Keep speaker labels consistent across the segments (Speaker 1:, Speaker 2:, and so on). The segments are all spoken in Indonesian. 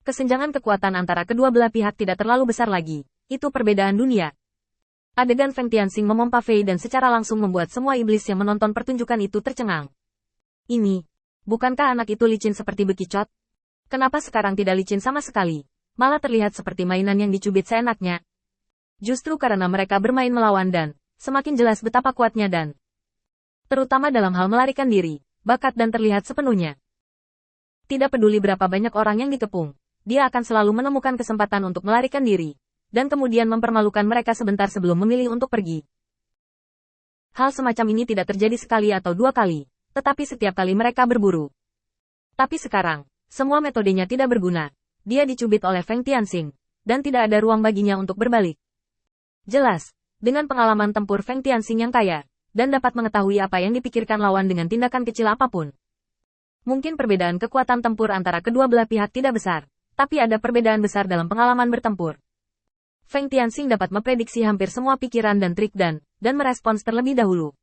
Speaker 1: Kesenjangan kekuatan antara kedua belah pihak tidak terlalu besar lagi. Itu perbedaan dunia. Adegan Feng Tianxing memompa Fei dan secara langsung membuat semua iblis yang menonton pertunjukan itu tercengang. Ini, bukankah anak itu licin seperti bekicot? Kenapa sekarang tidak licin sama sekali? Malah terlihat seperti mainan yang dicubit seenaknya. Justru karena mereka bermain melawan dan semakin jelas betapa kuatnya dan terutama dalam hal melarikan diri, bakat dan terlihat sepenuhnya. Tidak peduli berapa banyak orang yang dikepung, dia akan selalu menemukan kesempatan untuk melarikan diri, dan kemudian mempermalukan mereka sebentar sebelum memilih untuk pergi. Hal semacam ini tidak terjadi sekali atau dua kali, tetapi setiap kali mereka berburu. Tapi sekarang, semua metodenya tidak berguna. Dia dicubit oleh Feng Tianxing, dan tidak ada ruang baginya untuk berbalik. Jelas, dengan pengalaman tempur Feng Tianxing yang kaya, dan dapat mengetahui apa yang dipikirkan lawan dengan tindakan kecil apapun. Mungkin perbedaan kekuatan tempur antara kedua belah pihak tidak besar, tapi ada perbedaan besar dalam pengalaman bertempur. Feng Tianxing dapat memprediksi hampir semua pikiran dan trik dan merespons terlebih dahulu.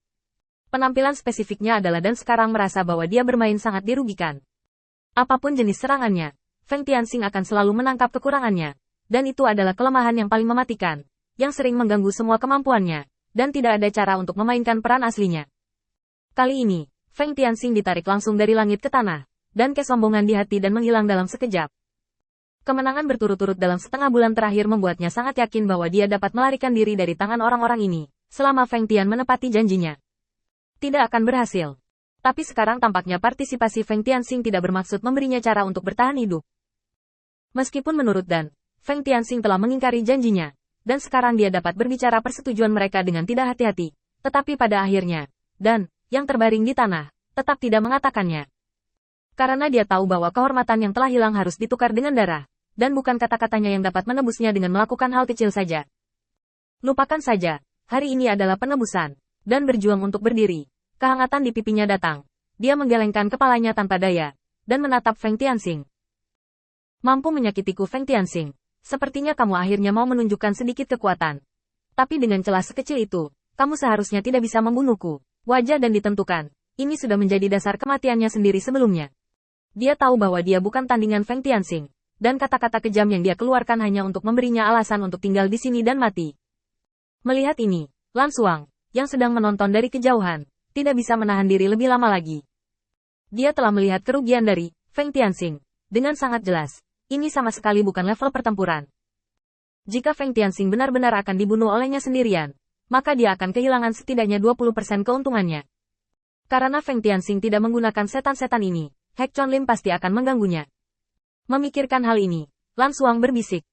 Speaker 1: Penampilan spesifiknya adalah dan sekarang merasa bahwa dia bermain sangat dirugikan. Apapun jenis serangannya, Feng Tianxing akan selalu menangkap kekurangannya, dan itu adalah kelemahan yang paling mematikan, yang sering mengganggu semua kemampuannya, dan tidak ada cara untuk memainkan peran aslinya. Kali ini, Feng Tianxing ditarik langsung dari langit ke tanah, dan kesombongan di hati dan menghilang dalam sekejap. Kemenangan berturut-turut dalam setengah bulan terakhir membuatnya sangat yakin bahwa dia dapat melarikan diri dari tangan orang-orang ini, selama Feng Tian menepati janjinya. Tidak akan berhasil. Tapi sekarang tampaknya partisipasi Feng Tianxing tidak bermaksud memberinya cara untuk bertahan hidup. Meskipun menurut Dan, Feng Tianxing telah mengingkari janjinya, dan sekarang dia dapat berbicara persetujuan mereka dengan tidak hati-hati. Tetapi pada akhirnya, Dan, yang terbaring di tanah, tetap tidak mengatakannya. Karena dia tahu bahwa kehormatan yang telah hilang harus ditukar dengan darah, dan bukan kata-katanya yang dapat menebusnya dengan melakukan hal kecil saja. Lupakan saja, hari ini adalah penebusan, dan berjuang untuk berdiri. Kehangatan di pipinya datang. Dia menggelengkan kepalanya tanpa daya, dan menatap Feng Tianxing. Mampu menyakitiku Feng Tianxing. Sepertinya kamu akhirnya mau menunjukkan sedikit kekuatan. Tapi dengan celah sekecil itu, kamu seharusnya tidak bisa membunuhku. Wajar dan ditentukan. Ini sudah menjadi dasar kematiannya sendiri sebelumnya. Dia tahu bahwa dia bukan tandingan Feng Tianxing, dan kata-kata kejam yang dia keluarkan hanya untuk memberinya alasan untuk tinggal di sini dan mati. Melihat ini, Lan Xuang, yang sedang menonton dari kejauhan, tidak bisa menahan diri lebih lama lagi. Dia telah melihat kerugian dari Feng Tianxing dengan sangat jelas. Ini sama sekali bukan level pertempuran. Jika Feng Tianxing benar-benar akan dibunuh olehnya sendirian, maka dia akan kehilangan setidaknya 20% keuntungannya. Karena Feng Tianxing tidak menggunakan setan-setan ini, Hek Chonlim pasti akan mengganggunya. Memikirkan hal ini, Lan Xuang berbisik.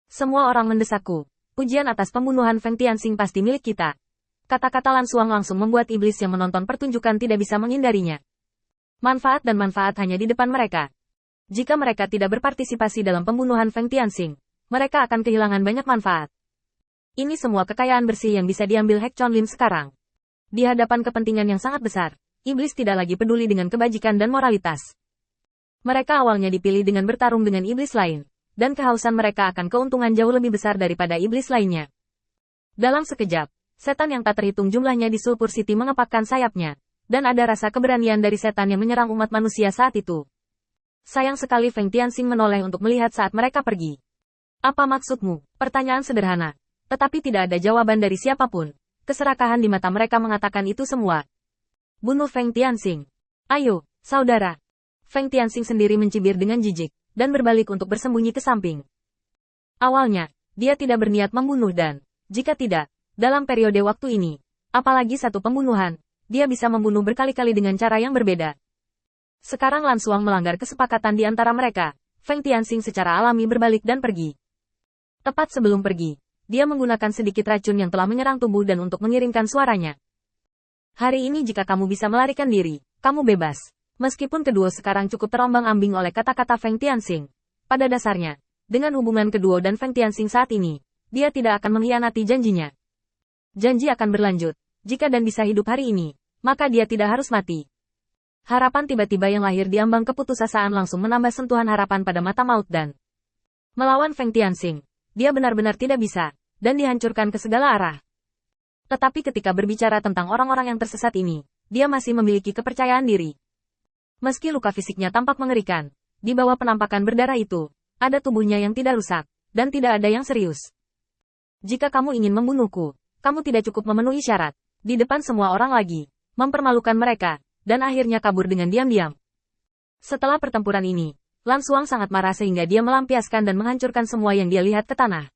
Speaker 1: Semua orang mendesakku. Pujian atas pembunuhan Feng Tianxing pasti milik kita. Kata-kata Lan Xuang langsung membuat iblis yang menonton pertunjukan tidak bisa menghindarinya. Manfaat dan manfaat hanya di depan mereka. Jika mereka tidak berpartisipasi dalam pembunuhan Feng Tianxing, mereka akan kehilangan banyak manfaat. Ini semua kekayaan bersih yang bisa diambil Hek Chonlim sekarang. Di hadapan kepentingan yang sangat besar, iblis tidak lagi peduli dengan kebajikan dan moralitas. Mereka awalnya dipilih dengan bertarung dengan iblis lain, dan kehausan mereka akan keuntungan jauh lebih besar daripada iblis lainnya. Dalam sekejap, setan yang tak terhitung jumlahnya di Sulphur City mengepakkan sayapnya, dan ada rasa keberanian dari setan yang menyerang umat manusia saat itu. Sayang sekali Feng Tianxing menoleh untuk melihat saat mereka pergi. Apa maksudmu? Pertanyaan sederhana. Tetapi tidak ada jawaban dari siapapun. Keserakahan di mata mereka mengatakan itu semua. Bunuh Feng Tianxing. Ayo, saudara. Feng Tianxing sendiri mencibir dengan jijik, dan berbalik untuk bersembunyi ke samping. Awalnya, dia tidak berniat membunuh dan, jika tidak, dalam periode waktu ini, apalagi satu pembunuhan, dia bisa membunuh berkali-kali dengan cara yang berbeda. Sekarang Lan Xuang melanggar kesepakatan di antara mereka. Feng Tianxing secara alami berbalik dan pergi. Tepat sebelum pergi, dia menggunakan sedikit racun yang telah menyerang tubuh dan untuk mengirimkan suaranya. Hari ini jika kamu bisa melarikan diri, kamu bebas. Meskipun kedua sekarang cukup terombang-ambing oleh kata-kata Feng Tianxing. Pada dasarnya, dengan hubungan kedua dan Feng Tianxing saat ini, dia tidak akan mengkhianati janjinya. Janji akan berlanjut. Jika Dan bisa hidup hari ini, maka dia tidak harus mati. Harapan tiba-tiba yang lahir di ambang keputusasaan langsung menambah sentuhan harapan pada mata maut dan melawan Feng Tianxing. Dia benar-benar tidak bisa, dan dihancurkan ke segala arah. Tetapi ketika berbicara tentang orang-orang yang tersesat ini, dia masih memiliki kepercayaan diri. Meski luka fisiknya tampak mengerikan, di bawah penampakan berdarah itu, ada tubuhnya yang tidak rusak, dan tidak ada yang serius. Jika kamu ingin membunuhku, kamu tidak cukup memenuhi syarat, di depan semua orang lagi, mempermalukan mereka, dan akhirnya kabur dengan diam-diam. Setelah pertempuran ini, Lan Xuang sangat marah sehingga dia melampiaskan dan menghancurkan semua yang dia lihat ke tanah.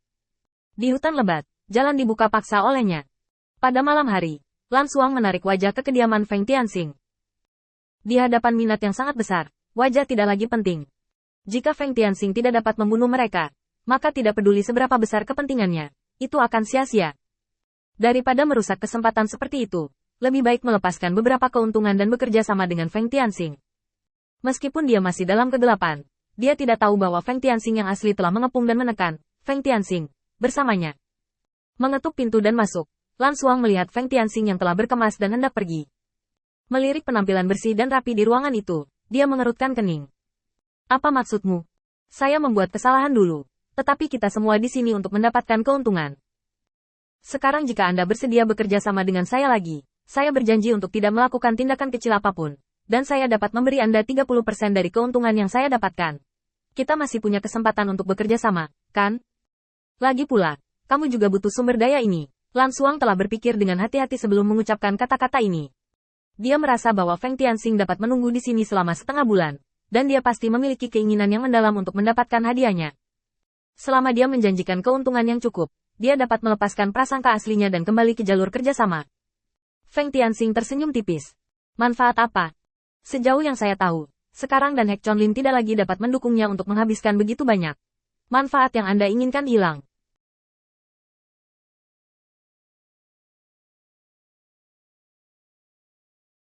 Speaker 1: Di hutan lebat, jalan dibuka paksa olehnya. Pada malam hari, Lan Xuang menarik wajah ke kediaman Feng Tianxing. Di hadapan minat yang sangat besar, wajah tidak lagi penting. Jika Feng Tianxing tidak dapat membunuh mereka, maka tidak peduli seberapa besar kepentingannya, itu akan sia-sia. Daripada merusak kesempatan seperti itu, lebih baik melepaskan beberapa keuntungan dan bekerja sama dengan Feng Tianxing. Meskipun dia masih dalam kegelapan, dia tidak tahu bahwa Feng Tianxing yang asli telah mengepung dan menekan Feng Tianxing bersamanya. Mengetuk pintu dan masuk, Lan Xuang melihat Feng Tianxing yang telah berkemas dan hendak pergi. Melirik penampilan bersih dan rapi di ruangan itu, dia mengerutkan kening. Apa maksudmu? Saya membuat kesalahan dulu, tetapi kita semua di sini untuk mendapatkan keuntungan. Sekarang jika Anda bersedia bekerja sama dengan saya lagi, saya berjanji untuk tidak melakukan tindakan kecil apapun, dan saya dapat memberi Anda 30% dari keuntungan yang saya dapatkan. Kita masih punya kesempatan untuk bekerja sama, kan? Lagi pula, kamu juga butuh sumber daya ini. Lan Xuang telah berpikir dengan hati-hati sebelum mengucapkan kata-kata ini. Dia merasa bahwa Feng Tianxing dapat menunggu di sini selama setengah bulan, dan dia pasti memiliki keinginan yang mendalam untuk mendapatkan hadiahnya. Selama dia menjanjikan keuntungan yang cukup, dia dapat melepaskan prasangka aslinya dan kembali ke jalur kerjasama. Feng Tianxing tersenyum tipis. Manfaat apa? Sejauh yang saya tahu, sekarang dan Hek Chonlin tidak lagi dapat mendukungnya untuk menghabiskan begitu banyak. Manfaat yang Anda inginkan hilang.